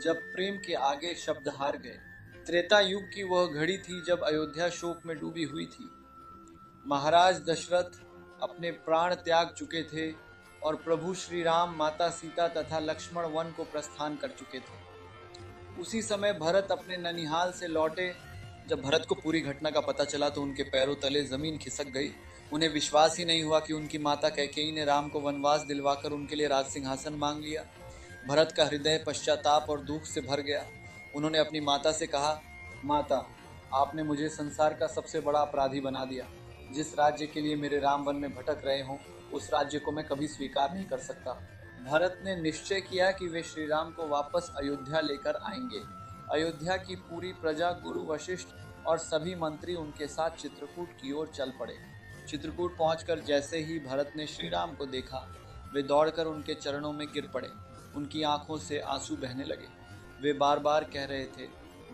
जब प्रेम के आगे शब्द हार गए। त्रेता युग की वह घड़ी थी जब अयोध्या शोक में डूबी हुई थी। महाराज दशरथ अपने प्राण त्याग चुके थे और प्रभु श्री राम, माता सीता तथा लक्ष्मण वन को प्रस्थान कर चुके थे। उसी समय भरत अपने ननिहाल से लौटे। जब भरत को पूरी घटना का पता चला तो उनके पैरों तले जमीन खिसक गई। उन्हें विश्वास ही नहीं हुआ कि उनकी माता कैकेयी ने राम को वनवास दिलवाकर उनके लिए राज सिंहासन मांग लिया। भरत का हृदय पश्चाताप और दुख से भर गया। उन्होंने अपनी माता से कहा, माता, आपने मुझे संसार का सबसे बड़ा अपराधी बना दिया। जिस राज्य के लिए मेरे राम वन में भटक रहे हों, उस राज्य को मैं कभी स्वीकार नहीं कर सकता। भरत ने निश्चय किया कि वे श्री राम को वापस अयोध्या लेकर आएंगे। अयोध्या की पूरी प्रजा, गुरु वशिष्ठ और सभी मंत्री उनके साथ चित्रकूट की ओर चल पड़े। चित्रकूट पहुंचकर जैसे ही भरत ने श्री राम को देखा, वे दौड़कर उनके चरणों में गिर पड़े। उनकी आंखों से आंसू बहने लगे। वे बार बार कह रहे थे,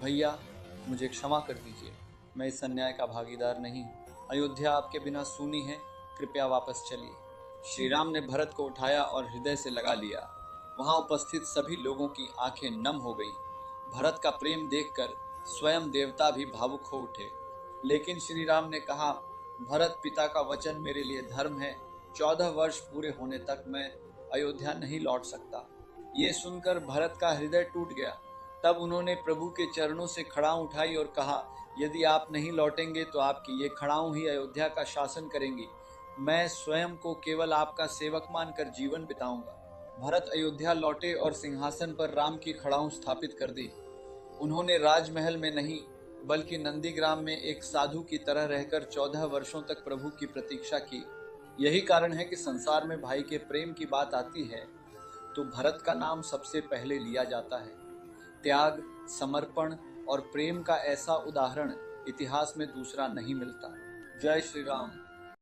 भैया, मुझे क्षमा कर दीजिए, मैं इस अन्याय का भागीदार नहीं। अयोध्या आपके बिना सूनी है, कृपया वापस चलिए। श्री राम ने भरत को उठाया और हृदय से लगा लिया। वहां उपस्थित सभी लोगों की आंखें नम हो गईं। भरत का प्रेम देखकर स्वयं देवता भी भावुक हो उठे। लेकिन श्री राम ने कहा, भरत, पिता का वचन मेरे लिए धर्म है। 14 वर्ष पूरे होने तक मैं अयोध्या नहीं लौट सकता। ये सुनकर भरत का हृदय टूट गया। तब उन्होंने प्रभु के चरणों से खड़ाऊं उठाई और कहा, यदि आप नहीं लौटेंगे तो आपकी ये खड़ाऊं ही अयोध्या का शासन करेंगी। मैं स्वयं को केवल आपका सेवक मानकर जीवन बिताऊंगा। भरत अयोध्या लौटे और सिंहासन पर राम की खड़ाऊं स्थापित कर दी। उन्होंने राजमहल में नहीं बल्कि नंदीग्राम में एक साधु की तरह रहकर 14 वर्षों तक प्रभु की प्रतीक्षा की। यही कारण है कि संसार में भाई के प्रेम की बात आती है तो भरत का नाम सबसे पहले लिया जाता है। त्याग, समर्पण और प्रेम का ऐसा उदाहरण इतिहास में दूसरा नहीं मिलता। जय श्री राम।